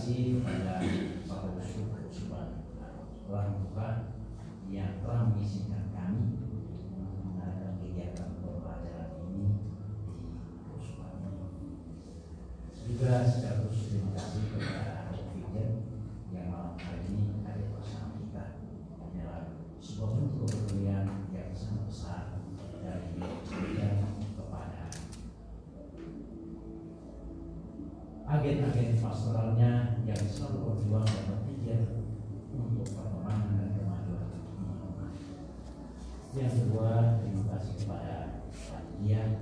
kasih kepada Bapak Uskupan Tuhan yang telah mengizinkan kami mengadakan kegiatan pembelajaran ini di Uskupan ini. Juga secara khusus terima kasih kepada Vivian yang malam hari ini hadir bersama kita dalam sebuah bentuk kepedulian yang sangat besar dari Vivian kepada agen-agen pastoralnya yang selalu berjuang dan berpikir untuk perkembangan dan kemajuan umat. Yang kedua, terima kasih kepada panitia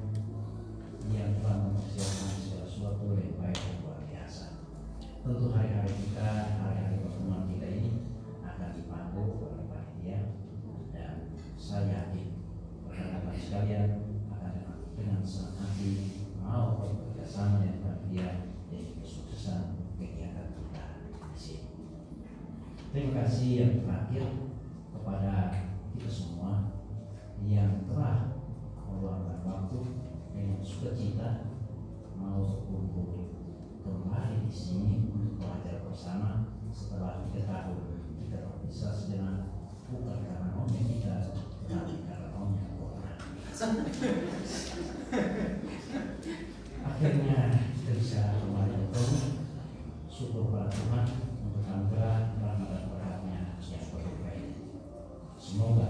yang telah mempersiapkan segala sesuatu yang baik dan luar biasa. Tentu hari-hari kita, hari-hari pertemuan kita ini akan dipandu oleh panitia, dan saya yakin rekan-rekan sekalian akan dengan senang hati mau bekerjasama dengan panitia dan kesuksesan kegiatan kita di sini. Terima kasih yang terakhir kepada kita semua yang telah meluangkan waktu dengan sukacita mau berkumpul kembali di sini untuk belajar bersama setelah 3 tahun kita berpisah sejenak, bukan karena maunya kita, tetapi karena maunya Tuhan. Akhirnya kita bisa kembali bertemu. Syukur pada Tuhan untuk anugerah rahmat dan berkatnya yang berlimpah ini. Semoga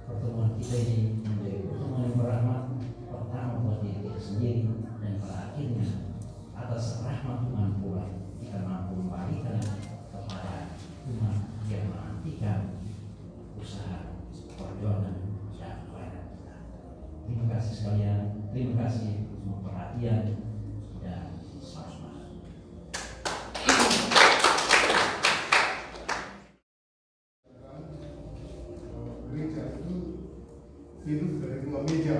pertemuan kita ini menjadi pertemuan yang berahmat, pertama buat diri kita sendiri, dan pada akhirnya atas rahmat Tuhan pula kita mampu memberikan kepada umat yang menantikan usaha perjuangan dan pelayanan kita. Terima kasih sekalian, terima kasih semua perhatian dan selamat. Gereja itu hidup dari 2 meja.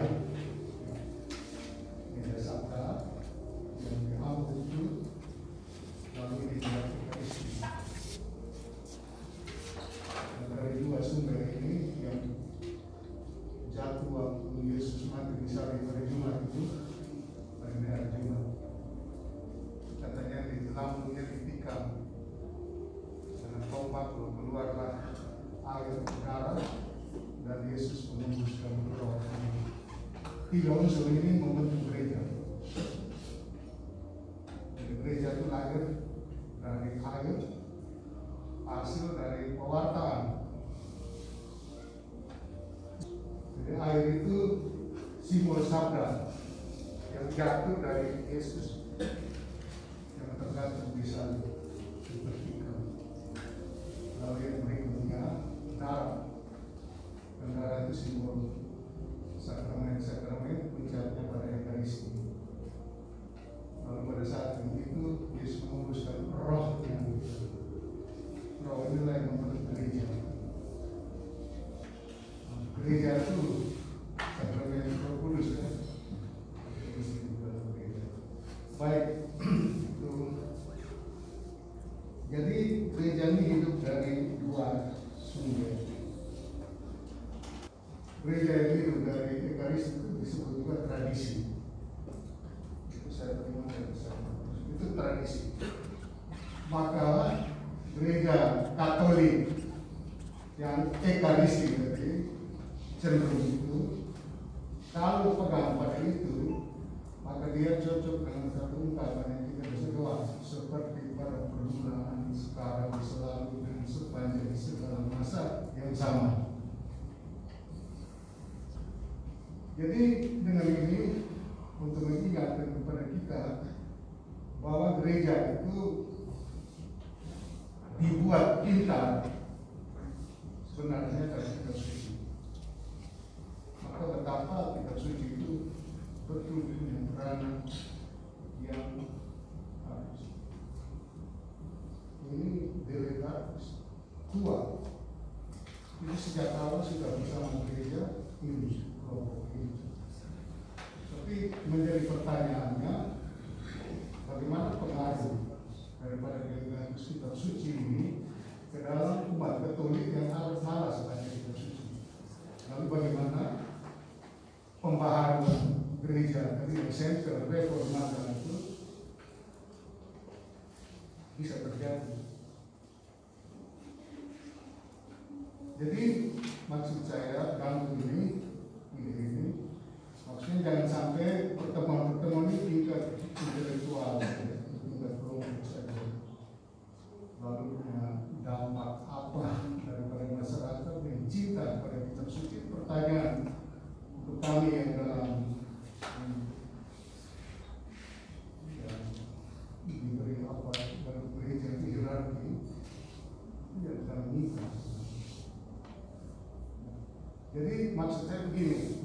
Meja sabda yang diambil itu lalu dilakukan isi. Dan dari 2 sumber ini yang jatuh waktu Yesus mati misalnya pada Jumat itu, pada hari Jumat, katanya di lambungnya ditikam dengan tombak, keluarlah air darah, dan Yesus menembuskan roh. 3 unsur ini membentuk gereja. Jadi gereja itu lahir dari air, hasil dari pewartaan. Jadi air itu simbol sabda yang jatuh dari Yesus yang tergantung di salib dipertikam. Lalu yang berikutnya darah. Dan darah itu simbol sakramen puncaknya pada Ekaristi. Lalu pada saat itu Yesus menguruskan rohnya. Roh inilah yang membentuk gereja. Gereja itu sakramen Roh Kudus ya. Baik, itu. Jadi gereja ini hidup dari 2 sumber. Gereja yang hidup dari Ekaristi itu disebut juga tradisi. Itu saya terima dari sana. Itu tradisi. Maka gereja Katolik yang Ekaristi berarti cenderung itu, kalau pegang pada itu, maka dia cocok dengan satu ungkapan yang kita bisa doa, seperti pada permulaan, sekarang, selalu, dan sepanjang segala masa yang sama. Jadi dengan ini untuk mengingatkan kepada kita bahwa gereja itu dibuat pintar sebenarnya dari kitab suci. Maka betapa kitab suci itu betul punya peranan yang harus. Ini delegatus tua. Jadi sejak awal sudah bersama gereja ini. Tapi menjadi pertanyaannya, bagaimana pengaruh daripada delegatus kitab suci ini ke dalam umat Katolik yang harus malas baca kitab suci? Lalu bagaimana pembaharuan gereja dari Center Reformata itu bisa terjadi. Jadi maksud saya dalam ini maksudnya jangan sampai pertemuan-pertemuan ini tingkat intelektual, tingkat kelompok saja. Lalu punya dampak apa daripada masyarakat yang cinta pada kitab suci? Pertanyaan untuk kami yang dalam diberi apa dalam gereja hierarki tidak dalam nikah. Jadi maksud saya begini,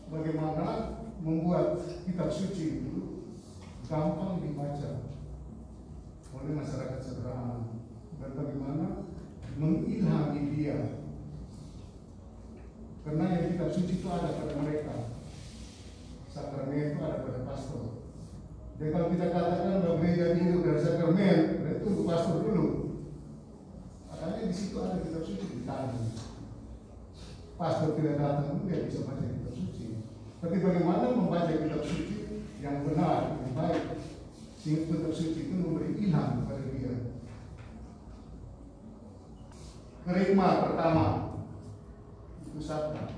bagaimana membuat kitab suci itu gampang dibaca oleh masyarakat sederhana, dan bagaimana mengilhami dia, karena yang kitab suci itu ada pada mereka, sakramen itu ada pada pastor. Dan kalau kita katakan bahwa gereja hidup dari sakramen, berarti tunggu pastor dulu. Makanya di situ ada kitab suci di tangan. Pastor tidak datang, dia bisa baca kitab suci. Tapi bagaimana membaca kitab suci yang benar, yang baik, sehingga kitab suci itu memberi ilham kepada dia. Kerigma pertama itu sabda.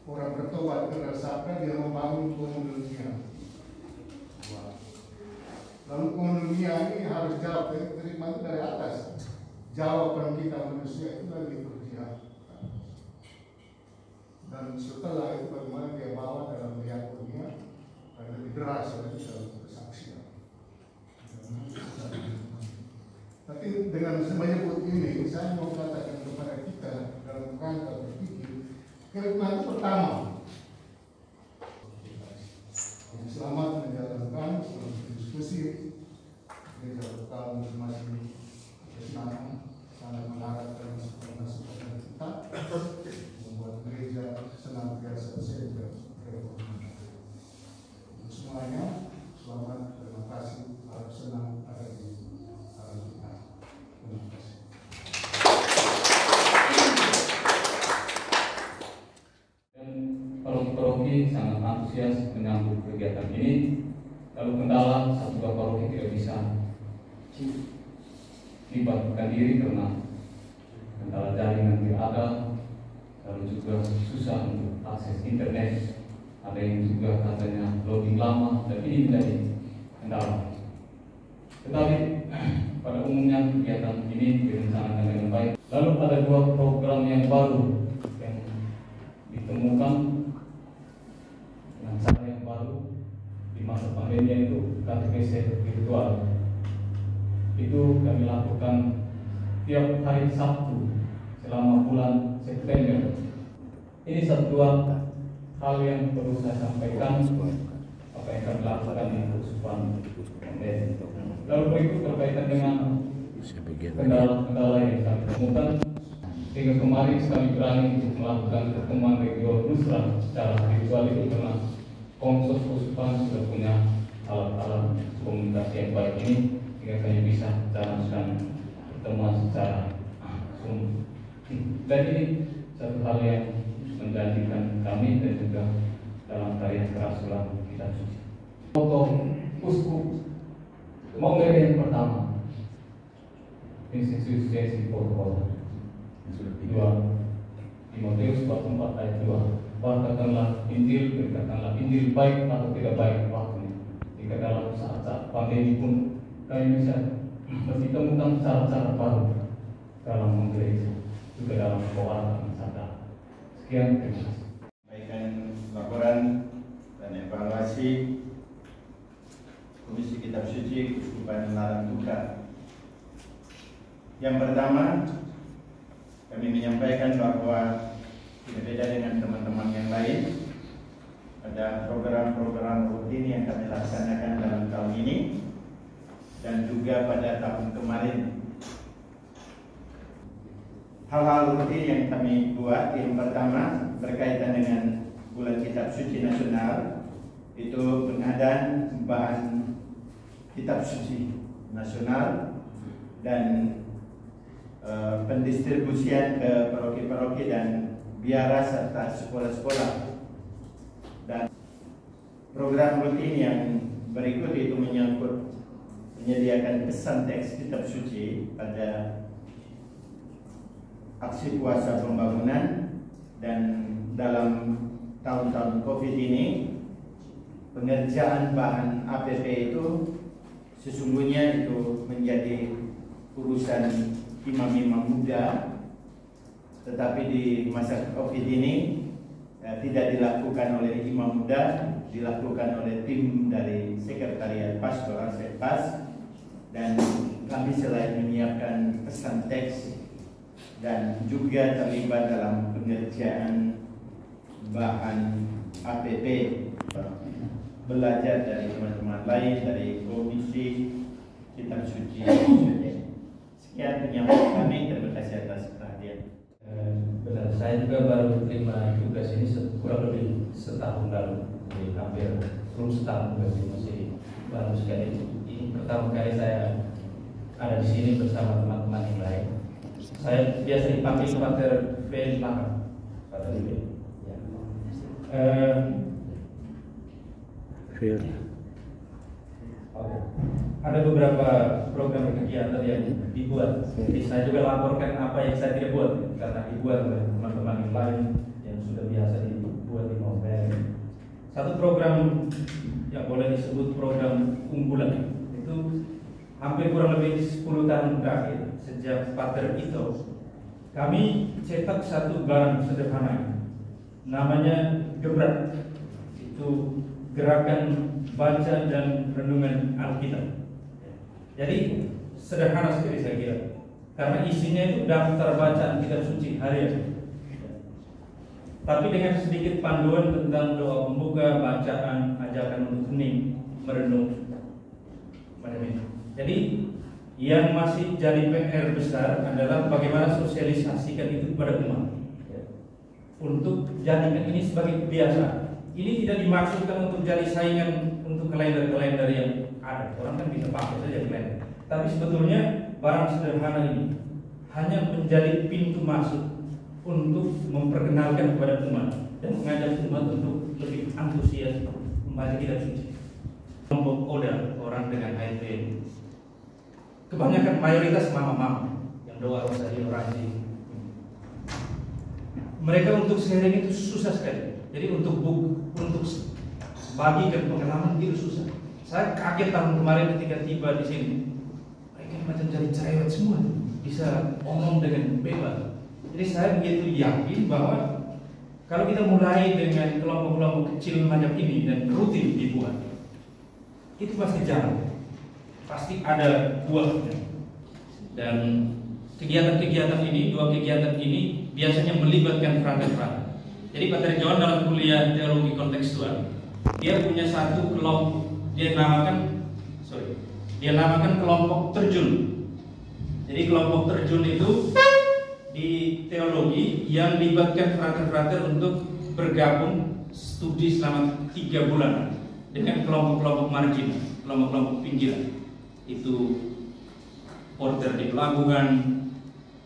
Orang bertobat karena sabda, dia membangun komunia. Lalu komunia ini harus jawab, kerigma itu dari atas. Jawaban kita manusia itu lagi berjihad. Dan setelah itu bagaimana dia bawa dalam diakonia dan lebih deras lagi dalam kesaksian. Tapi dengan menyebut ini, saya mau katakan kepada kita dalam rangka berpikir, kerigma itu pertama. Selamat menjalankan, selamat berdiskusi. Gereja lokal masing-masing kesenangan, sangat mengharapkan masukan kita membuat gereja senantiasa sehat. Semuanya selamat, terima kasih, harap senang ada di dalam kita. Terima kasih. Dan paroki sangat antusias menyambut kegiatan ini. Lalu kendala satu dua paroki tidak bisa libatkan diri karena kendala jaringan tidak ada, lalu juga susah untuk akses internet, ada yang juga katanya loading lama, dan ini menjadi kendala. Tetapi pada umumnya kegiatan ini direncanakan dengan baik. Lalu ada dua program yang baru yang ditemukan dengan cara yang baru di masa pandemi, yaitu katekese virtual. Itu kami lakukan tiap hari Sabtu selama bulan September. Ini satu hal yang perlu saya sampaikan, apa yang kami lakukan di Keuskupan Medan. Lalu berikut berkaitan dengan kendala-kendala yang kami temukan. Hingga kemarin kami berani untuk melakukan pertemuan regional Nusra secara virtual itu karena Kongsos Keuskupan sudah punya alat-alat komunikasi yang baik ini, sehingga kami bisa jalankan pertemuan secara Zoom. Dan ini satu hal yang menjanjikan kami dan juga dalam karya kerasulan kitab suci. Untuk uskup Mongere yang pertama, institusi protokol 2 Timotius 4 ayat 2, katakanlah Injil, berkatakanlah Injil baik atau tidak baik waktunya. Jika dalam saat-saat pandemi pun kami bisa mesti temukan cara-cara baru dalam menggereja, juga dalam pewartaan sadar. Sekian, terima kasih. Sampaikan laporan dan evaluasi Komisi Kitab Suci Keuskupan Larang Tuka. Yang pertama, kami menyampaikan bahwa tidak beda dengan teman-teman yang lain, ada program-program rutin yang kami laksanakan dalam tahun ini dan juga pada tahun kemarin. Hal-hal rutin yang kami buat, yang pertama berkaitan dengan Bulan Kitab Suci Nasional, itu pengadaan bahan Kitab Suci Nasional dan pendistribusian ke paroki-paroki dan biara serta sekolah-sekolah. Dan program rutin yang berikut itu menyangkut menyediakan pesan teks kitab suci pada aksi kuasa pembangunan. Dan dalam tahun-tahun COVID ini, pengerjaan bahan APP itu sesungguhnya itu menjadi urusan imam-imam muda, tetapi di masa COVID ini tidak dilakukan oleh imam muda, dilakukan oleh tim dari sekretariat pastoral Sekpas. Dan kami selain menyiapkan pesan teks dan juga terlibat dalam pengerjaan bahan APP, belajar dari teman-teman lain dari Komisi Kitab Suci. Sekian penyampaian kami, terima kasih atas perhatian. Benar, saya juga baru terima tugas ini kurang lebih setahun lalu, jadi hampir belum setahun, masih baru sekali. Ini pertama kali saya ada di sini bersama teman-teman yang lain. Saya biasa dipanggil Pater V. Maka, Pater V. Ya. Okay. Ada beberapa program kegiatan yang dibuat. Jadi saya juga laporkan apa yang saya tidak buat, karena dibuat oleh teman-teman yang lain yang sudah biasa dibuat di November. Satu program yang boleh disebut program unggulan itu hampir kurang lebih 10 tahun terakhir sejak Pater Ito, kami cetak satu barang sederhana namanya Gebrak. Itu gerakan baca dan renungan Alkitab. Jadi sederhana sekali saya kira, karena isinya itu daftar bacaan kitab suci harian, tapi dengan sedikit panduan tentang doa pembuka, bacaan, ajakan untuk hening, merenung, macam itu. Jadi yang masih jadi PR besar adalah bagaimana sosialisasikan itu kepada umat, untuk jadikan ini sebagai kebiasaan. Ini tidak dimaksudkan untuk jadi saingan untuk kalender-kalender yang ada. Orang kan bisa pakai saja kalender. Tapi sebetulnya barang sederhana ini hanya menjadi pintu masuk untuk memperkenalkan kepada umat dan mengajak umat untuk lebih antusias membaca kitab suci. Kelompok Oda, orang dengan HIV, kebanyakan mayoritas mama-mama yang doa rosario rajin. Mereka untuk sharing itu susah sekali. Jadi untuk bagikan pengalaman itu susah. Saya kaget tahun kemarin ketika tiba di sini. Mereka macam jadi cerewet semua, bisa omong dengan bebas. Jadi saya begitu yakin bahwa kalau kita mulai dengan kelompok-kelompok kecil macam ini dan rutin dibuat, itu pasti jalan, pasti ada buahnya. Dan kegiatan-kegiatan ini, dua kegiatan ini biasanya melibatkan frater-frater. Jadi Pater John dalam kuliah teologi kontekstual, dia punya satu kelompok, dia namakan kelompok terjun. Jadi kelompok terjun itu di teologi yang libatkan frater-frater untuk bergabung studi selama 3 bulan dengan kelompok-kelompok margin, kelompok-kelompok pinggiran. Itu porter di pelabuhan,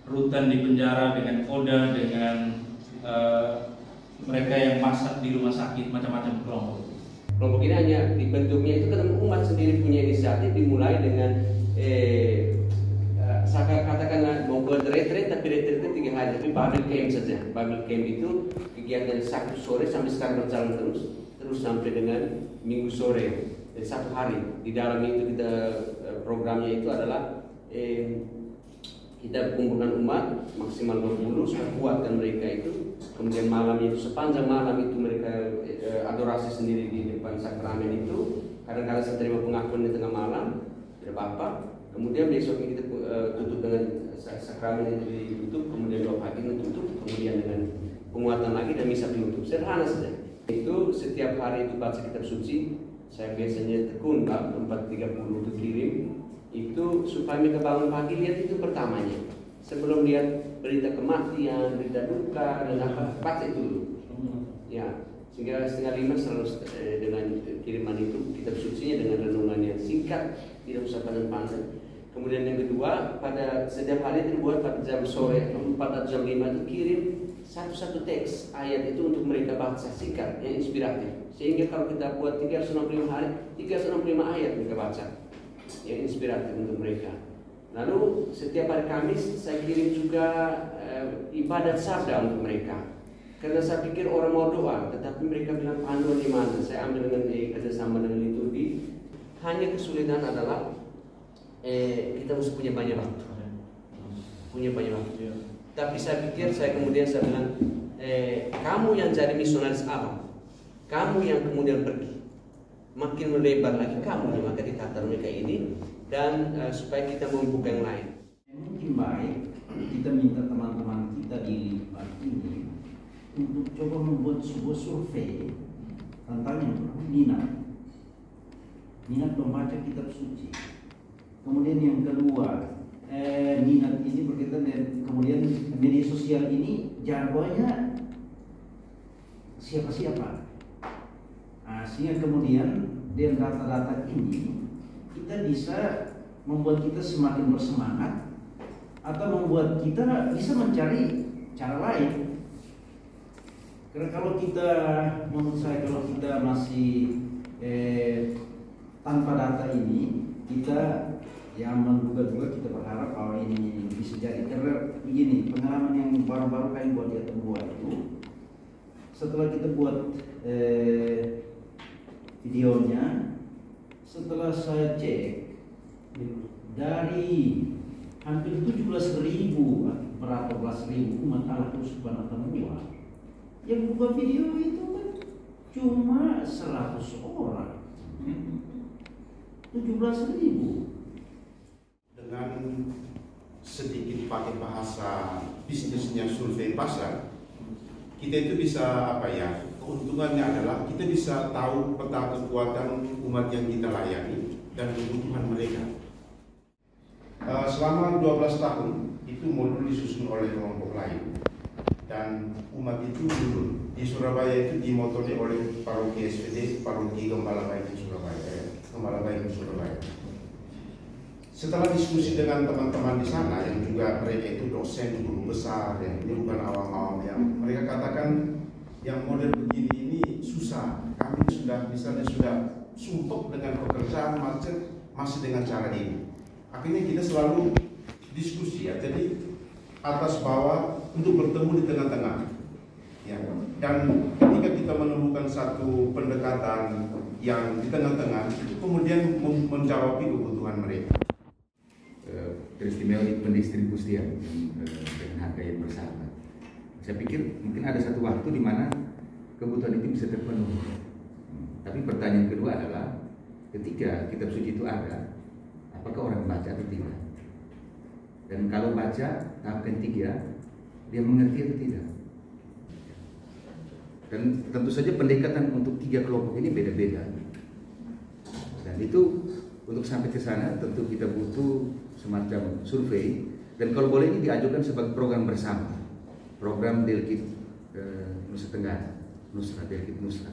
rutan di penjara dengan Oda, dengan mereka yang masak di rumah sakit, macam-macam kelompok. Kelompok ini hanya dibentuknya itu karena umat sendiri punya inisiatif, dimulai dengan saya katakanlah mau buat retret, tapi retretnya 3 hari, tapi Bible Camp saja. Bible Camp itu kegiatan Sabtu sore sampai sekarang berjalan terus sampai dengan Minggu sore, jadi 1 hari. Di dalam itu kita programnya itu adalah kita kumpulkan umat maksimal 20 supaya kuatkan mereka itu. Kemudian malam itu, sepanjang malam itu mereka adorasi sendiri di depan sakramen itu. Kadang-kadang saya terima pengakuan di tengah malam, tidak apa-apa. Kemudian besoknya kita tutup dengan sakramen itu ditutup, kemudian doa pagi ditutup, kemudian dengan penguatan lagi dan misa penutup. Sederhana saja. Itu setiap hari itu baca kitab suci. Saya biasanya tekun 4.30 itu kirim. Itu supaya mereka bangun pagi lihat itu pertamanya. Sebelum lihat berita kematian, berita duka dan apa, baca itu dulu. Ya, sehingga 4:30 selalu dengan kiriman itu kitab sucinya dengan renungan yang singkat, tidak usah panjang-panjang. Kemudian yang kedua, pada setiap hari dibuat pada jam sore 4 atau jam 5 itu kirim satu teks ayat itu untuk mereka baca singkat yang inspiratif. Sehingga kalau kita buat 365 hari, 365 ayat mereka baca yang inspiratif untuk mereka. Lalu setiap hari Kamis saya kirim juga ibadat sabda untuk mereka. Karena saya pikir orang mau doa, tetapi mereka bilang panduan di mana? Saya ambil dengan kerjasama dengan liturgi. Hanya kesulitan adalah kita mesti punya banyak waktu. Tapi saya pikir, saya bilang, kamu yang jadi misionaris Allah, kamu yang kemudian pergi, makin melebar lagi kamu, maka ditata mereka ini dan supaya kita membuka yang lain. Mungkin baik kita minta teman-teman kita di Lipan ini untuk coba membuat sebuah survei tentang minat membaca kitab suci. Kemudian yang kedua, minat ini berkaitan dengan kemudian media sosial ini jagonya siapa-siapa. Sehingga kemudian dengan data-data ini kita bisa membuat kita semakin bersemangat atau membuat kita bisa mencari cara lain. Karena kalau kita, menurut saya, kalau kita masih tanpa data ini, kita yang menduga-duga, kita berharap bahwa ini bisa jadi. Karena begini, pengalaman yang baru-baru kami buat di Atambua itu, setelah kita buat videonya, setelah saya cek dari hampir 17.000 berapa belas ribu umat Allah Keuskupan Atambua yang buka video itu kan cuma 100 orang, 17.000. Dengan sedikit pakai bahasa bisnisnya survei pasar, kita itu bisa keuntungannya adalah kita bisa tahu peta kekuatan umat yang kita layani dan kebutuhan mereka. Selama 12 tahun itu modul disusun oleh kelompok lain dan umat itu dulu di Surabaya itu dimotori oleh paroki SPD, paroki Gembala Baik Surabaya. Setelah diskusi dengan teman-teman di sana yang juga mereka itu dosen, guru besar, yang ini bukan awam-awam, yang mereka katakan yang model begini ini susah. Kami sudah sumpah dengan pekerjaan masih dengan cara ini. Akhirnya kita selalu diskusi ya, jadi atas bawah untuk bertemu di tengah-tengah. Ya. Dan ketika kita menemukan satu pendekatan yang di tengah-tengah, itu kemudian menjawab kebutuhan mereka. Teristimewa di pendistribusian dengan harga yang bersahabat. Saya pikir mungkin ada satu waktu di mana kebutuhan itu bisa terpenuhi. Tapi pertanyaan kedua adalah ketika kitab suci itu ada, apakah orang baca atau tidak? Dan kalau baca tahap ketiga, dia mengerti atau tidak? Dan tentu saja pendekatan untuk tiga kelompok ini beda-beda. Dan itu untuk sampai ke sana tentu kita butuh semacam survei, dan kalau boleh ini diajukan sebagai program bersama, program Delkit Nusa Tenggara, Delkit Nusra.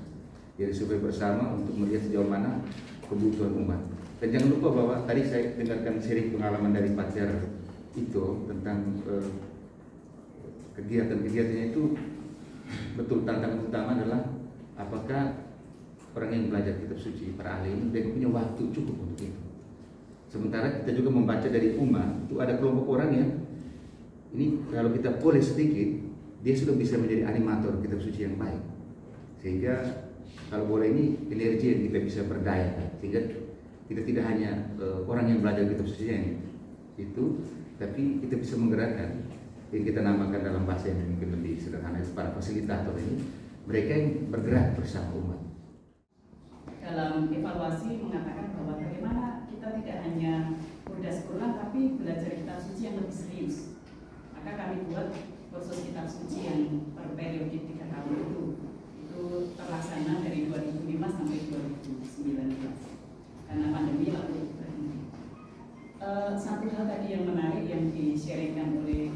Jadi survei bersama untuk melihat sejauh mana kebutuhan umat. Dan jangan lupa bahwa tadi saya dengarkan seri pengalaman dari Pacar itu tentang kegiatan-kegiatannya itu, betul tantangan utama adalah apakah orang yang belajar kitab suci, para ahli ini, dia punya waktu cukup untuk itu. Sementara kita juga membaca dari umat, itu ada kelompok orang yang ini kalau kita boleh sedikit, dia sudah bisa menjadi animator kitab suci yang baik. Sehingga kalau boleh ini energi yang kita bisa berdaya, sehingga kita tidak hanya orang yang belajar kitab suci yang itu, tapi kita bisa menggerakkan yang kita namakan dalam bahasa yang mungkin lebih sederhana para fasilitator ini, mereka yang bergerak bersama umat. Dalam evaluasi mengatakan bahwa bagaimana kita tidak hanya mudah sekolah tapi belajar kitab suci yang lebih serius. Maka kami buat kursus kitab suci yang per periode 3 tahun itu terlaksana dari 2005 sampai 2019 karena pandemi lalu berhenti. Satu hal tadi yang menarik yang di-sharingkan oleh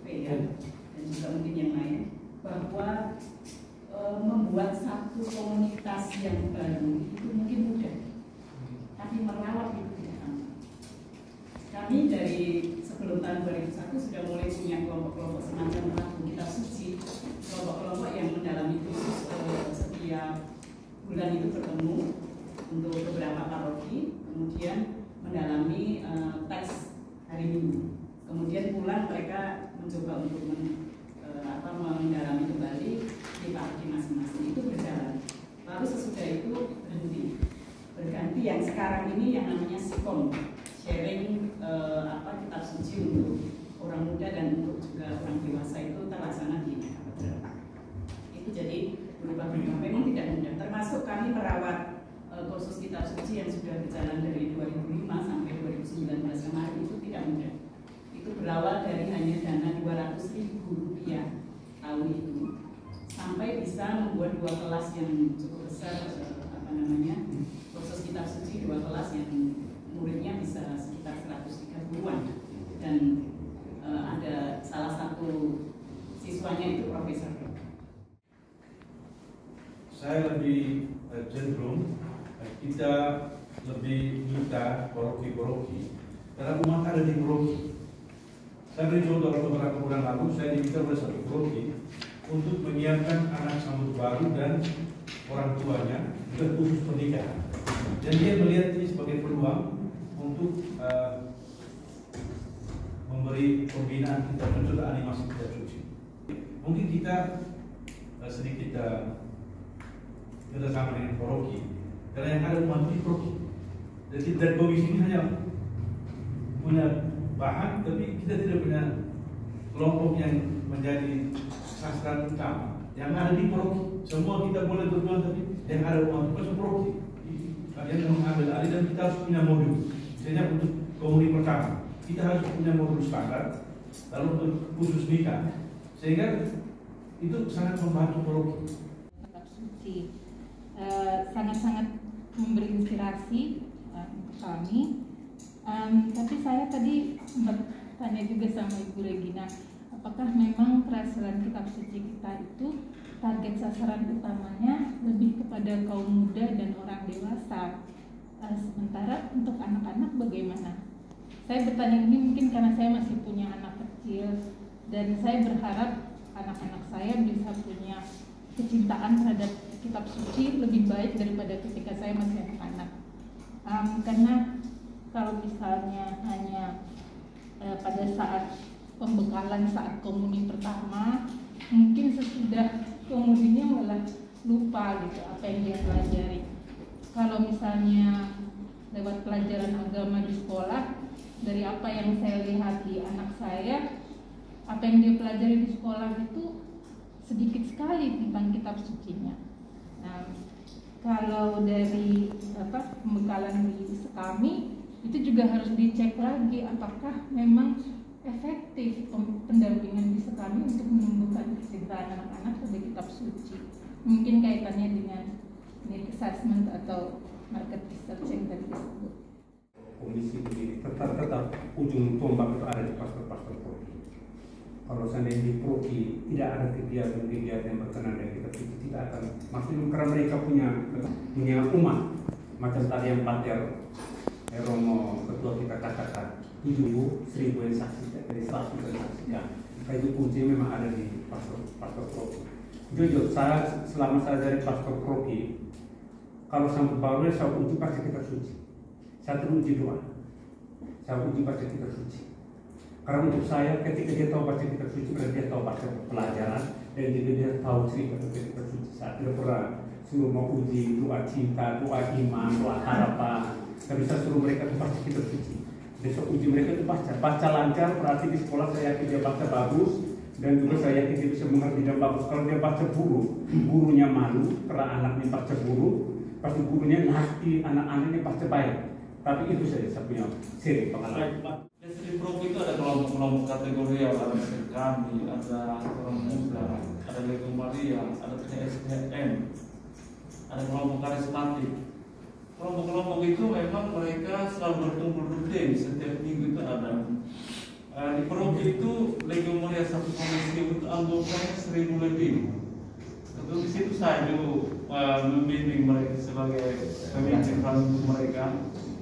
ya, dan juga mungkin yang lain, bahwa membuat satu komunitas yang baru itu mungkin mudah, tapi merawat itu tidak gampang. sebelum tahun 2001 sudah mulai punya kelompok-kelompok semacam Rabu Kitab Suci, kelompok-kelompok yang mendalami khusus setiap bulan itu bertemu untuk beberapa paroki, kemudian mendalami teks hari Minggu. Kemudian pulang mereka mencoba untuk mendalami kembali di paroki masing-masing. Itu berjalan. Lalu sesudah itu berganti yang sekarang ini yang namanya SIKOM, sharing kitab suci untuk orang muda dan untuk juga orang dewasa itu terlaksana di katedral. Itu jadi berubah-ubah, memang tidak mudah. Termasuk kami merawat kursus kitab suci yang sudah berjalan dari 2005 sampai 2019 kemarin itu tidak mudah. Itu berawal dari hanya dana Rp200.000 tahun itu sampai bisa membuat 2 kelas yang cukup besar, kursus kitab suci 2 kelas yang muridnya bisa sekitar 130-an dan ada salah satu siswanya itu profesor. Saya lebih cenderung kita lebih minta paroki-paroki karena umat ada di paroki. Saya beri contoh beberapa bulan lalu saya diminta oleh satu paroki untuk menyiapkan anak sambut baru dan orang tuanya juga khusus pernikahan. Dan dia melihat ini sebagai peluang untuk memberi pembinaan kita dan juga animasi kitab suci. Mungkin kita sedikit kerjasama dengan paroki, karena yang ada umat di paroki. Jadi dari komisi ini hanya punya bahan, tapi kita tidak punya kelompok yang menjadi sasaran utama. Yang ada di paroki, semua kita boleh berjuang, tapi yang ada umat di paroki. Kalian mengambil alih dan kita harus punya modul. Misalnya untuk komuni pertama, kita harus punya modul standar, lalu untuk khusus nikah, sehingga itu sangat membantu paroki. Kitab suci sangat-sangat memberi inspirasi untuk kami. Tapi saya tadi sempat tanya juga sama Ibu Regina, apakah memang kerasulan kitab suci kita itu target sasaran utamanya lebih kepada kaum muda dan orang dewasa, sementara untuk anak-anak bagaimana? Saya bertanya ini mungkin karena saya masih punya anak kecil dan saya berharap anak-anak saya bisa punya kecintaan terhadap kitab suci lebih baik daripada ketika saya masih anak-anak. Karena kalau misalnya hanya pada saat pembekalan saat komuni pertama, mungkin sesudah komuninya malah lupa gitu apa yang dia pelajari. Kalau misalnya lewat pelajaran agama di sekolah, dari apa yang saya lihat di anak saya, apa yang dia pelajari di sekolah itu sedikit sekali tentang kitab sucinya. Nah, kalau dari pembekalan di kami itu juga harus dicek lagi apakah memang efektif pendampingan di kami untuk menumbuhkan kecintaan anak-anak pada kitab suci. Mungkin kaitannya dengan need assessment atau market research yang tadi disebut. Komisi begini, tetap ujung tombak itu ada di pastor-pastor paroki. Kalau seandainya di paroki tidak ada kegiatan-kegiatan yang berkenan dengan kitab suci, tidak akan. Maksudnya karena mereka punya umat, macam tadi yang Pater Romo ketua kita katakan 7.000 yang saksikan dari 100 yang saksikan. Itu kunci memang ada di pastor paroki. Jujur, saya selama saya dari pastor paroki, kalau sampai baru saya uji baca kitab suci. Saya teruji doa. Saya uji baca kitab suci. Karena untuk saya ketika dia tahu baca kitab suci, berarti dia tahu baca pelajaran dan juga dia tahu cerita tentang kitab suci. Saya tidak pernah suruh mau uji doa cinta, doa iman, doa harapan. Tapi saya suruh mereka baca kitab suci. Besok uji mereka itu baca lancar, berarti di sekolah saya yakin dia baca bagus, dan juga saya yakin dia bisa mengerti dan bagus. Kalau dia baca gurunya malu karena anaknya baca buruk, pasti gurunya ngerti anak-anaknya baca baik. Tapi itu saja saya punya seri pengalaman. Di Pro itu ada kelompok-kelompok kategori, ada kami, ada orang muda, ada Lego Maria, ada PSDM, ada kelompok karismatik. Kelompok-kelompok itu memang mereka selalu berkumpul rutin, setiap minggu itu ada. Di Pro itu Lego Maria satu komisi untuk anggotanya 1.000 lebih. Tentu di situ saya juga membimbing mereka sebagai pemimpin untuk mereka.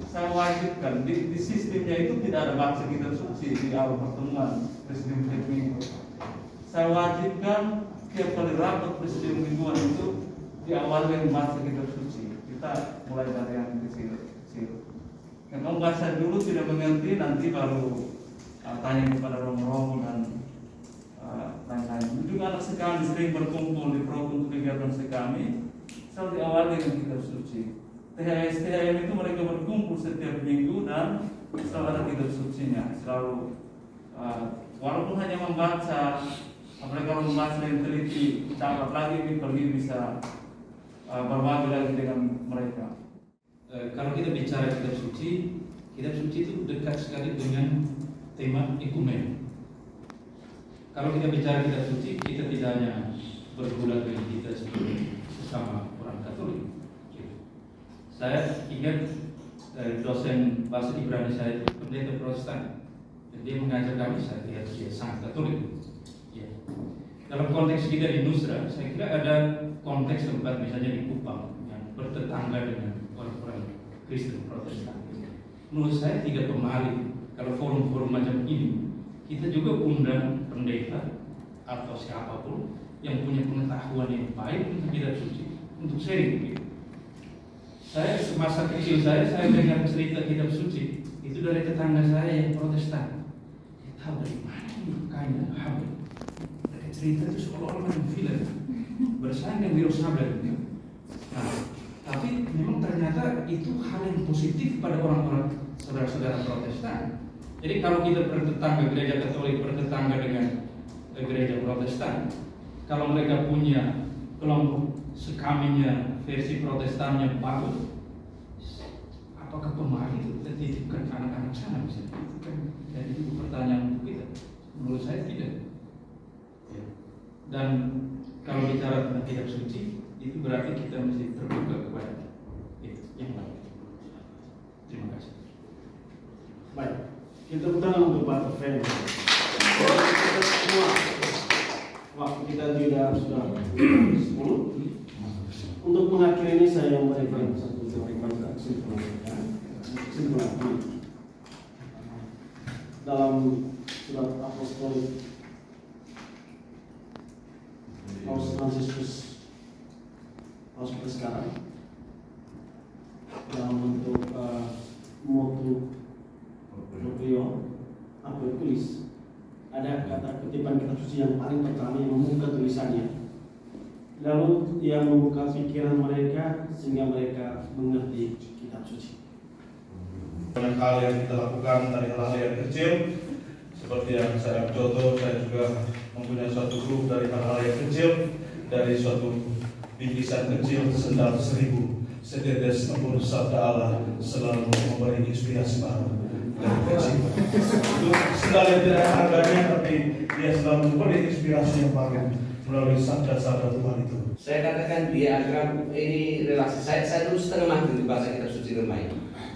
saya wajibkan di sistemnya itu tidak ada baca kitab suci di awal pertemuan Presidium tiap minggu. Saya wajibkan tiap kali rapat Presidium mingguan itu diawali dengan baca kitab suci. Kita mulai dari yang kecil. Yang kamu baca dulu tidak mengerti, nanti baru tanya kepada romo-romo dan lain-lain. Juga anak sekami sering berkumpul di pro untuk kegiatan sekami, selalu diawali dengan kitab suci. THM itu mereka berkumpul setiap minggu dan selalu ada kitab sucinya. Selalu walaupun hanya membaca, apalagi kalau membaca yang teliti, dapat lagi pergi bisa berbagi lagi dengan mereka. Kalau kita bicara kitab suci itu dekat sekali dengan tema ekumen. Kalau kita bicara kitab suci, kita tidak hanya berguna dengan kita sebagai sesama orang Katolik. Saya ingat dosen bahasa Ibrani saya itu pendeta Protestan, dan dia mengajar kami, saya lihat dia sangat Katolik. Ya. Dalam konteks kita di Nusra, saya kira ada konteks tempat misalnya di Kupang yang bertetangga dengan orang-orang Kristen Protestan. Menurut saya tidak kembali kalau forum-forum macam ini kita juga undang pendeta atau siapapun yang punya pengetahuan yang baik untuk kitab suci untuk sharing. Saya semasa kecil saya dengar cerita kitab suci itu dari tetangga saya yang Protestan. Dia tahu dari mana ini kayaknya Hamil. Dari cerita itu seolah-olah macam film bersaing dengan Wiro Sableng. Nah, tapi memang ternyata itu hal yang positif pada orang-orang saudara-saudara Protestan. Jadi kalau kita bertetangga gereja Katolik bertetangga dengan gereja Protestan, kalau mereka punya kelompok sekaminya versi Protestannya bagus, apakah kemarin itu kita titipkan anak-anak sana misalnya? Itu kan jadi itu pertanyaan untuk kita. Menurut saya tidak. Ya. Dan kalau bicara tentang kitab suci, itu berarti kita mesti terbuka kepada itu yang baik. Terima kasih. Baik, kita tangan untuk Pak Fendi. Kita semua, waktu kita sudah 10. Untuk mengakhiri ini saya memberikan satu kesimpulan. Dalam surat apostolik Paus Fransiskus Paus kita sekarang dalam bentuk motu proprio apa tulis ada kata kutipan kitab suci yang paling pertama yang membuka tulisannya, lalu dia membuka pikiran mereka sehingga mereka mengerti kitab suci. Banyak hal yang kita lakukan dari hal-hal yang kecil, seperti yang saya contoh, saya juga mempunyai suatu grup dari hal-hal yang kecil, dari suatu bingkisan kecil sendal 1000, setetes tempur sabda Allah selalu memberi inspirasi baru dari kecil. Itu sendal yang tidak ada harganya, tapi dia selalu memberi inspirasi yang baru melalui sabda-sabda Tuhan itu. Saya katakan diagram ini relasi saya dulu setengah mati untuk bahasa kitab suci Remai.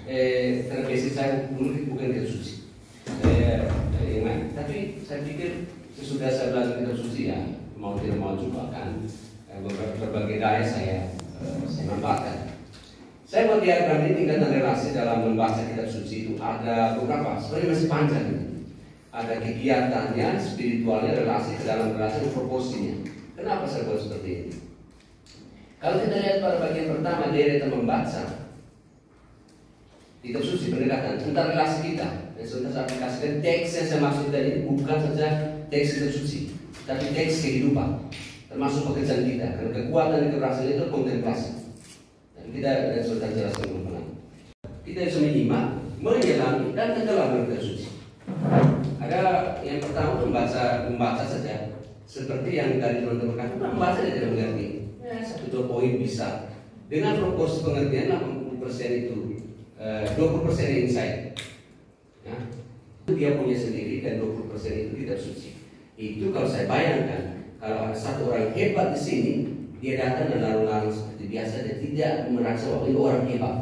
Karena basic saya dulu bukan kitab suci. Tapi saya pikir sesudah saya belajar kitab suci ya mau tidak mau juga kan berbagai daya saya manfaatkan. Saya buat diagram ini tingkatan relasi dalam membaca kitab suci itu ada beberapa, sebenarnya masih panjang. Ada kegiatannya, spiritualnya, relasi ke dalam relasi dan proporsinya. Kenapa saya buat seperti ini? Kalau kita lihat pada bagian pertama deretan membaca kitab suci pendekatan tentang relasi kita, dan sebentar saya aplikasikan teks yang saya maksud tadi bukan saja teks kitab suci, tapi teks kehidupan, termasuk pekerjaan kita. Karena kekuatan dan keberhasilan itu kontemplasi. Dan kita sebentar jelaskan pelan-pelan. Kita bisa menyimak, menyelami dan tenggelam dalam kitab suci. Ada yang pertama membaca saja, seperti yang tadi teman-teman katakan, membaca dia tidak mengerti. Ya, 1-2 poin bisa. Dengan proporsi pengertian 80% itu 20% insight. Ya. Dia punya sendiri dan 20% itu kitab suci. Itu kalau saya bayangkan, kalau ada satu orang hebat di sini, dia datang dan lalu-lalu seperti biasa, dia tidak merasa bahwa ini orang hebat.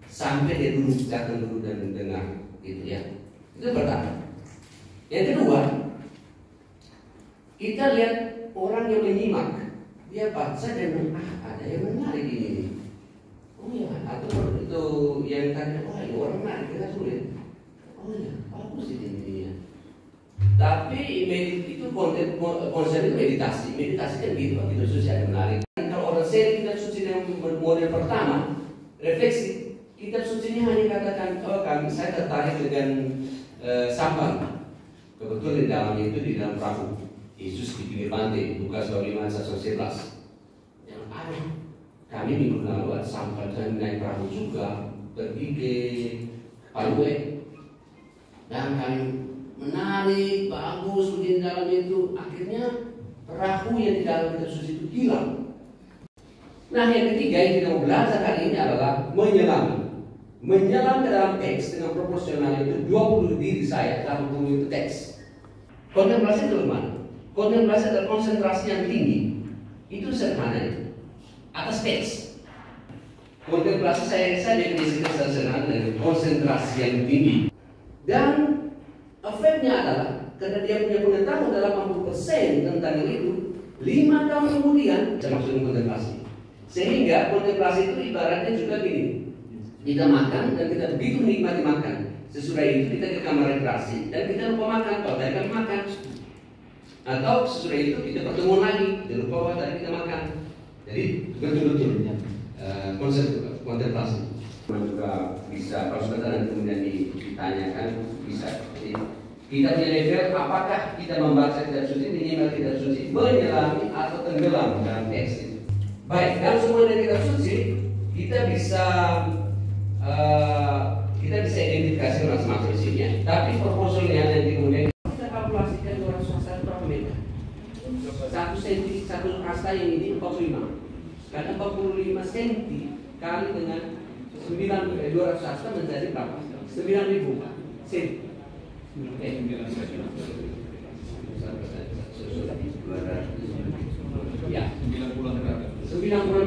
Sampai dia datang dulu dan mendengar, gitu ya. Itu pertama. Yang kedua, kita lihat orang yang menyimak, dia baca dan ada yang menarik ini. Oh ya, atau itu yang tanya, wah ini orang mana kita sulit. Oh ya, bagus ini. Tapi itu konsen itu meditasi kan gitu, itu sosial menarik. Kalau orang sering kitab suci yang model pertama, refleksi, kitab suci ini hanya katakan, oh saya tertarik dengan sampan. Kebetulan di dalamnya itu di dalam perahu Yesus di pinggir pantai, Lukas 25:11. Yang aneh, kami minggu lalu ada sampan dan naik perahu juga pergi ke Palue, dan kami menarik bagus di dalam itu. Akhirnya perahu yang di dalam kitab suci itu hilang. Nah, yang ketiga yang kita mau belajar kali ini adalah menyelam. Menyelam ke dalam teks dengan proporsional itu 20 diri saya dalam buku itu teks. Kontemplasi itu mana? Kontemplasi adalah konsentrasi yang tinggi. Itu sederhana atas teks. Kontemplasi saya definisikan sederhana dengan konsentrasi yang tinggi. Dan efeknya adalah karena dia punya pengetahuan 80% tentang itu, 5 tahun kemudian maksudnya kontemplasi. Sehingga kontemplasi itu ibaratnya juga gini. Kita makan dan kita begitu menikmati makan. Sesudah itu kita ke kamar rekreasi dan kita lupa makan, kalau tadi kami makan. Atau sesudah itu kita pertemuan lagi, kita lupa bahwa tadi kita makan. Jadi betul-betul kontemplasi. Juga bisa, kalau sudah nanti kemudian ditanyakan, bisa. Jadi kita punya level, apakah kita membaca kitab suci, minimal kitab suci, menyelami atau tenggelam dalam teks itu. Baik, dalam semua dari kitab suci, kita bisa identifikasi masing-masing isinya. Tapi proporsinya nanti kemudian kita kalkulasikan 201 berapa meter. 1 cm, 1 kasta yang ini 45. Karena 45 cm kali dengan 200 kasta menjadi berapa? 9.000 cm. Ya, 90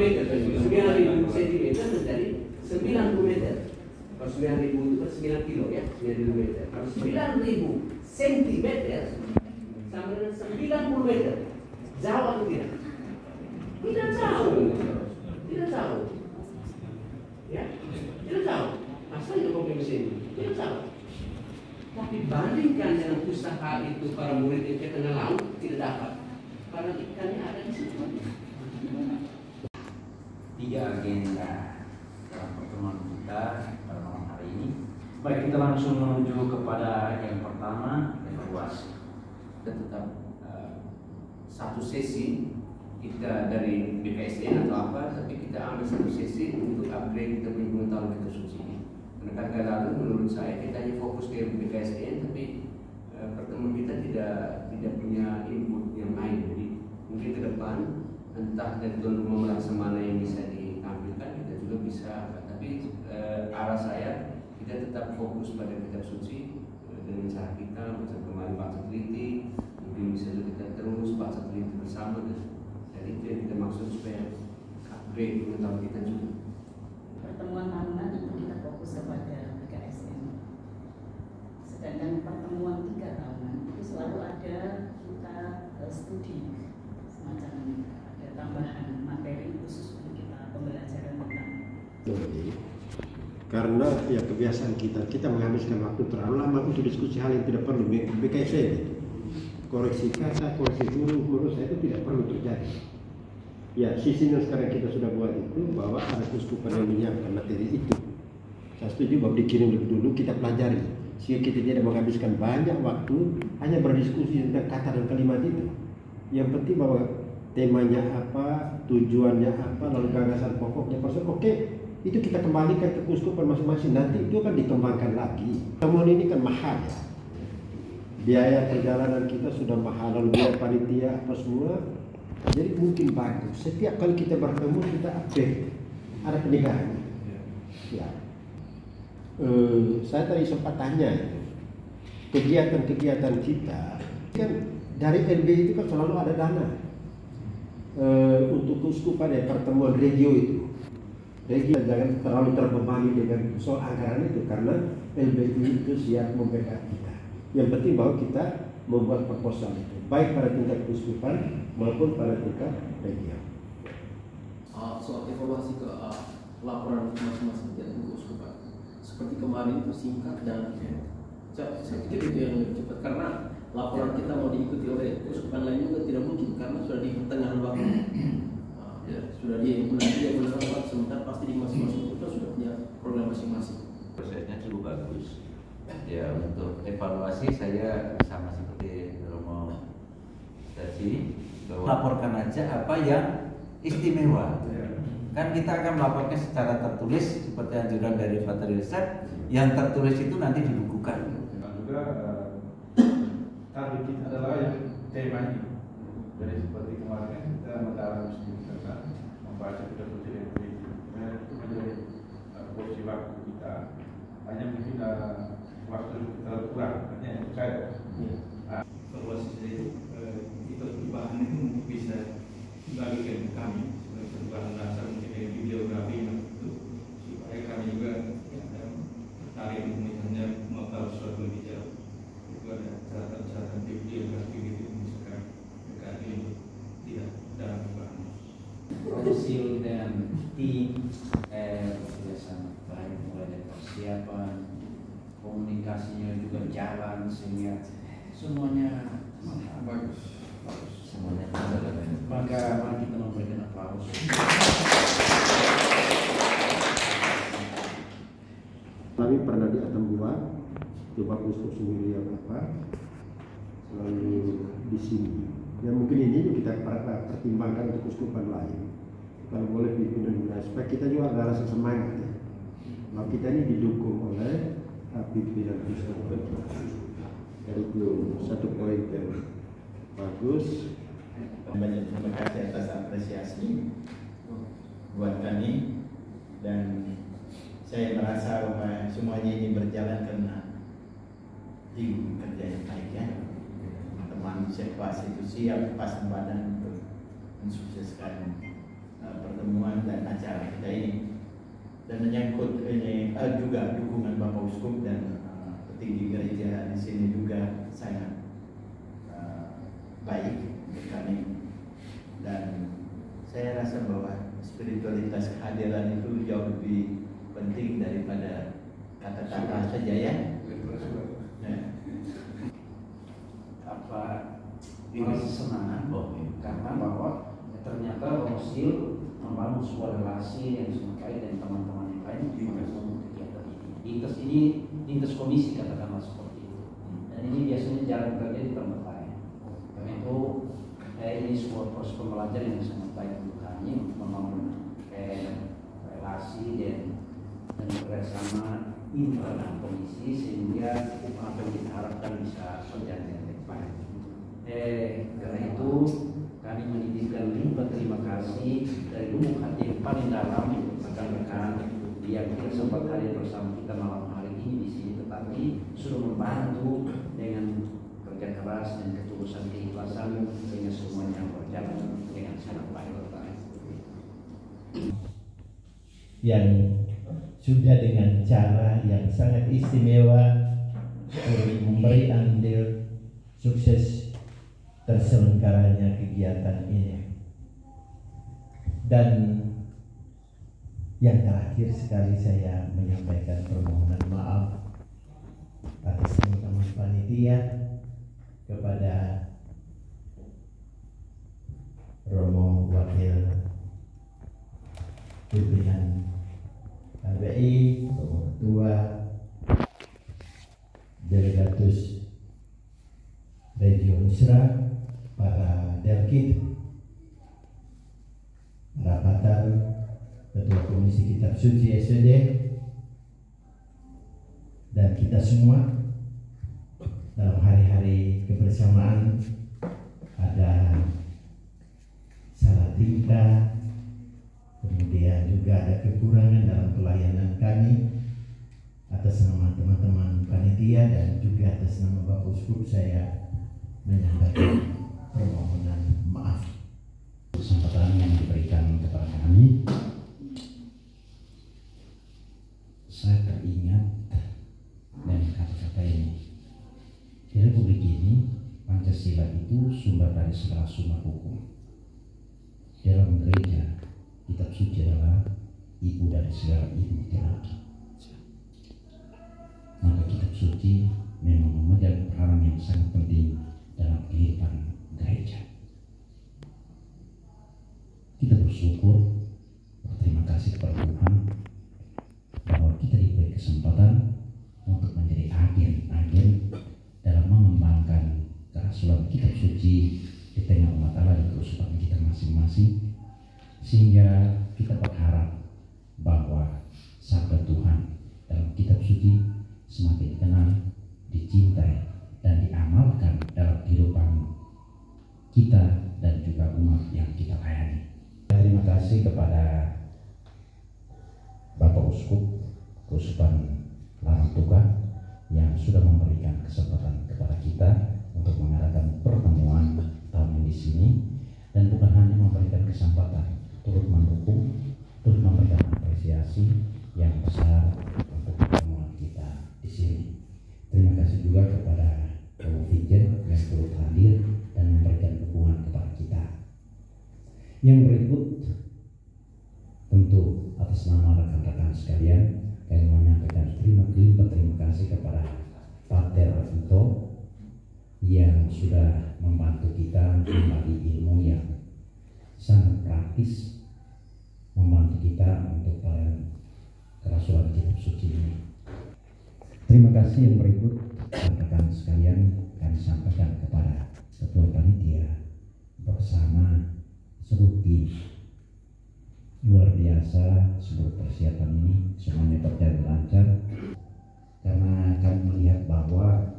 meter, 9.000 cm menjadi 90 meter. Kalau 9.000 itu per 9 kilo ya, 9.000 meter. Kalau 9.000 cm sama dengan 90 meter. Jauh atau tidak? Tidak jauh. Tidak jauh. Ya, tidak jauh. Asal itu komprehensif ini. Tidak jauh. Tapi bandingkan dengan pustaka itu para murid yang ke tengah laut tidak dapat. Karena ikannya ada di situ. 3 agenda dalam pertemuan kita pada malam hari ini. Baik, kita langsung menuju kepada yang pertama, evaluasi. Kita tetap satu sesi kita dari BKSDN atau apa, tapi kita ambil satu sesi untuk upgrade kita punya pengetahuan kitab suci ini. Karena kadang-kadang menurut saya kita hanya fokus ke BKSDN, tapi pertemuan kita tidak punya input yang lain. Jadi mungkin ke depan entah dari tuan rumah merasa mana yang bisa ditampilkan, kita juga bisa. Tapi arah saya kita tetap fokus pada kitab suci dengan cara kita baca kembali, baca teliti, mungkin bisa juga kita terus baca teliti bersama. Dan itu yang kita maksud supaya upgrade pengetahuan kita juga. Pertemuan tahunan itu kita fokus kepada BKSN. Sedangkan pertemuan 3 tahunan itu selalu ada kita studi semacam ada tambahan materi khusus untuk kita pembelajaran tentang. Karena ya kebiasaan kita menghabiskan waktu terlalu lama untuk diskusi hal yang tidak perlu. BKSN koreksi kata, koreksi huruf, menurut saya itu tidak perlu terjadi. Ya, sisi yang sekarang kita sudah buat itu bahwa ada keuskupan yang menyiapkan materi itu. Saya setuju bahwa dikirim lebih dulu kita pelajari, sehingga kita tidak menghabiskan banyak waktu hanya berdiskusi tentang kata dan kalimat itu. Yang penting bahwa temanya apa, tujuannya apa, lalu gagasan pokoknya, oke, itu kita kembalikan ke keuskupan masing-masing. Nanti itu akan dikembangkan lagi. Pertemuan ini kan mahal ya. Biaya perjalanan kita sudah mahal, lalu biaya panitia apa semua. Jadi mungkin bagus setiap kali kita bertemu kita update, ada peningkatan. Ya. Saya tadi sempat tanya kegiatan-kegiatan kita kan dari LB itu kan selalu ada dana untuk keuskupan ya, pertemuan regio itu. Regio jangan terlalu terbebani dengan soal anggaran itu karena LBI itu siap membackup kita. Yang penting bahwa kita membuat proposal itu baik pada tingkat keuskupan maupun pada tingkat region. Soal evaluasi ke laporan masing-masing jalan keuskupan. Seperti kemarin itu singkat dan saya pikir itu yang lebih cepat karena laporan kita mau diikuti oleh keuskupan lain juga tidak mungkin karena sudah di pertengahan waktu. Sudah di bulan 4 sementara pasti di masing-masing kita sudah punya program masing-masing. Prosesnya cukup bagus. Ya, untuk evaluasi saya sama seperti Romo tadi, laporkan aja apa yang istimewa. Kan kita akan melaporkan secara tertulis seperti anjuran dari Pak Riset, yang tertulis itu nanti dibukukan. Dan juga target kita adalah yang tema ini. Jadi seperti kemarin kita mendalam sedikit membaca pidato dari itu menjadi porsi waktu kita. Hanya mungkin waktu terlalu kurang, hanya saya. Evaluasi itu perubahan itu bisa dibagikan ke kami sebagai perubahan dasar mungkin dari videografi itu supaya kami juga tertarik misalnya mengetahui sesuatu lebih jauh. Itu ada catatan-catatan videografi gitu misalkan dekat ini tidak dalam perubahan. Konsil dan tim sudah sangat baik mulai dari persiapan, komunikasinya juga jalan sehingga semuanya bagus. Semuanya maka mari kita memberikan aplaus. Kami pernah di Atambua, coba uskup sendiri apa, selalu di sini. Ya mungkin ini kita pertimbangkan untuk uskupan lain. Kalau boleh pimpinan supaya kita juga ada rasa semangat ya. Nah, kita ini didukung oleh pimpinan uskup. Jadi itu satu poin yang bagus. Banyak terima kasih atas apresiasi buat kami dan saya merasa bahwa semuanya ini berjalan karena tim kerja yang baik ya. Teman situasi itu siap pasang badan untuk mensukseskan pertemuan dan acara kita ini dan menyangkut ini juga dukungan Bapak Uskup dan petinggi gereja di sini juga sangat baik untuk kami dan saya rasa bahwa spiritualitas kehadiran itu jauh lebih penting daripada kata-kata saja ya. Apa merasa semangat karena bahwa ternyata Konsil membangun sebuah relasi yang sangat baik dengan teman-teman yang lain untuk kegiatan ini. Lintas komisi katakanlah seperti itu. Dan ini biasanya jarang terjadi di tempat lain. Karena itu ini sebuah proses pembelajaran yang sangat baik untuk kami untuk membangun relasi dan bekerjasama internal komisi sehingga apa yang kita harapkan bisa berjalan dengan baik. Karena itu kami menitipkan limpah terima kasih dari lubuk hati yang paling dalam rekan-rekan yang tidak sempat hadir bersama kita malam hari ini di sini, tetapi sudah membantu dengan kerja keras dan ketulusan keikhlasan sehingga semuanya berjalan dengan sangat baik. Yang sudah dengan cara yang sangat istimewa memberi andil sukses terselenggaranya kegiatan ini. Dan yang terakhir sekali saya menyampaikan permohonan maaf atas teman-teman panitia kepada Romo Wakil Pimpinan KBI, Romo Ketua, Delegatus Regio Isra, para Delkit, para Patar, Ketua Komisi Kitab Suci SWD, dan kita semua dalam hari-hari kebersamaan ada salah tingkah, kemudian juga ada kekurangan dalam pelayanan kami. Atas nama teman-teman panitia dan juga atas nama Bapak Uskup saya menyampaikan permohonan maaf. Kesempatan yang diberikan kepada kami, saya teringat dan kata-kata ini. Di Republik ini, Pancasila itu sumber dari segala sumber hukum. Dalam gereja, kitab suci adalah ibu dari segala ilmu teologi. Maka kitab suci memang memegang peranan yang sangat penting dalam kehidupan gereja. Kita bersyukur, berterima kasih kepada Tuhan bahwa kita diberi kesempatan untuk menjadi agen-agen dalam mengembangkan kerasulan kitab suci di tengah umat Allah di kerusuhan kita masing-masing, sehingga kita berharap bahwa sabda Tuhan dalam kitab suci semakin dikenal, dicintai, dan diamalkan dalam kehidupan kita dan juga umat yang kita layani. Terima kasih kepada Bapak Uskup Keuskupan Larang-Tuka yang sudah memberikan kesempatan kepada kita untuk mengadakan pertemuan tahun di sini, dan bukan hanya memberikan kesempatan, turut mendukung, turut memberikan apresiasi yang besar untuk pertemuan kita di sini. Terima kasih juga kepada Bapak Vijen yang turut hadir dan memberikan dukungan kepada kita. Yang berikut, tentu atas nama rekan-rekan sekalian, kami menyampaikan terima kasih kepada Pater Ito yang sudah membantu kita membagi ilmu yang sangat praktis, membantu kita untuk kerasulan kitab suci ini. Terima kasih. Yang berikut, rekan-rekan sekalian, kami sampaikan kepada Ketua Panitia bersama seluruh tim. Luar biasa seluruh persiapan ini, semuanya berjalan lancar, karena kami melihat bahwa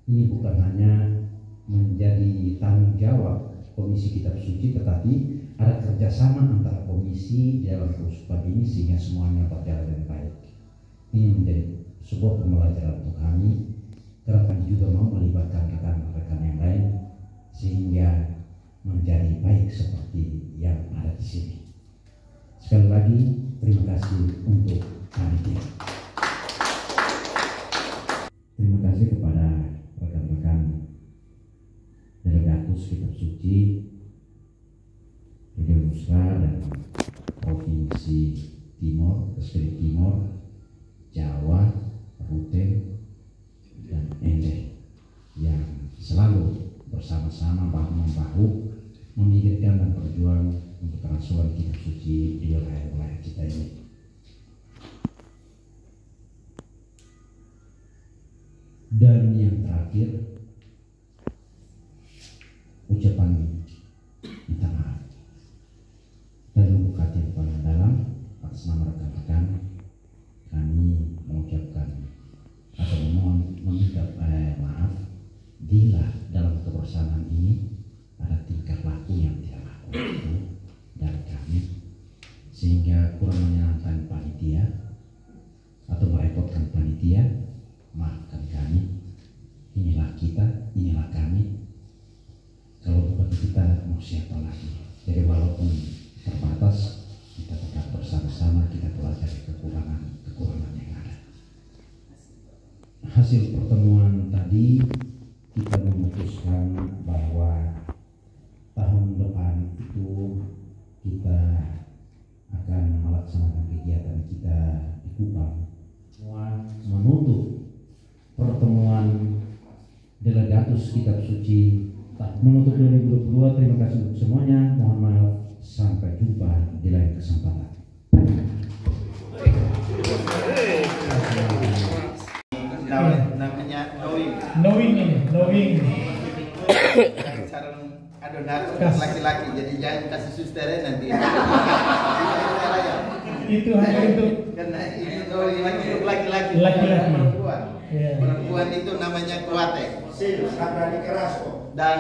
ini bukan hanya menjadi tanggung jawab Komisi Kitab Suci, tetapi ada kerjasama antara komisi dalam keuskupan ini sehingga semuanya berjalan dengan baik. Ini menjadi sebuah pembelajaran untuk kami, karena kami juga mau melibatkan rekan-rekan yang lain sehingga menjadi baik seperti yang ada di sini. Sekali lagi terima kasih untuk panitia. Terima kasih kepada rekan-rekan delegatus kitab suci Rio Musra dan Provinsi Timor, Esprit Timor, Jawa, Rute, dan Ende yang selalu bersama-sama bahu-membahu memikirkan dan berjuang untuk kerasulan kitab suci di wilayah kita ini. Dan yang terakhir, ucapan minta maaf dari lubuk hati yang paling dalam atas nama rekan-rekan, kami mengucapkan atau meminta maaf bila dalam kebersamaan ini ada tingkah laku yang tidak laku dari kami sehingga kurang menyenangkan panitia atau merepotkan panitia. Maafkan kami. Inilah kita, inilah kami. Kalau bukan kita, mau siapa lagi? Jadi walaupun terbatas, kita tetap bersama-sama, kita pelajari kekurangan yang ada. Hasil pertemuan tadi, kita memutuskan bahwa tahun depan itu kita akan melaksanakan kegiatan kita di Kupang. Menutup pertemuan delegatus kitab suci menutup 2022. Terima kasih untuk semuanya. Mohon maaf, sampai jumpa di lain kesempatan. Namanya knowing cara adonat laki-laki, jadi jangan kasih susternya nanti. Itu hanya untuk karena itu laki-laki perempuan. Perempuan itu namanya kuate. Dan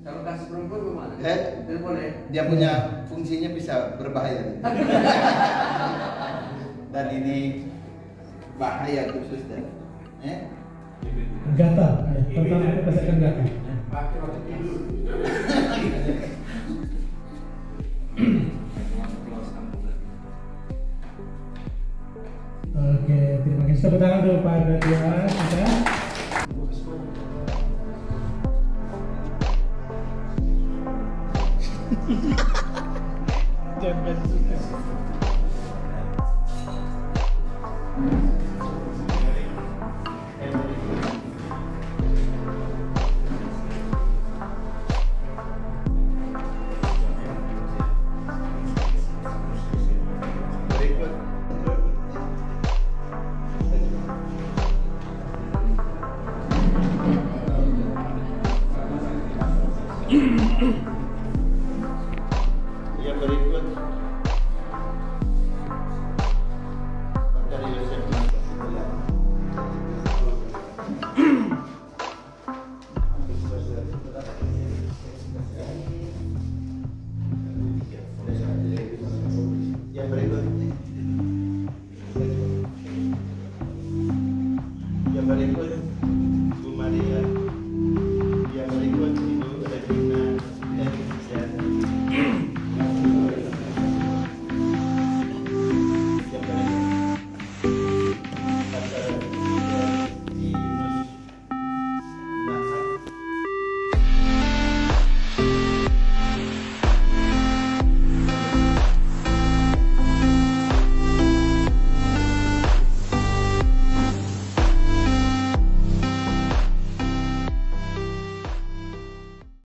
kalau kasih perempuan bagaimana? Dia punya fungsinya bisa berbahaya. Dan ini bahaya tuh suster. Gatal, pertama itu pasti akan gatal. Pakai waktu tidur. Oke, terima kasih. Tepuk tangan dulu Pak Ketua kita. Jangan kasih suster. Pak.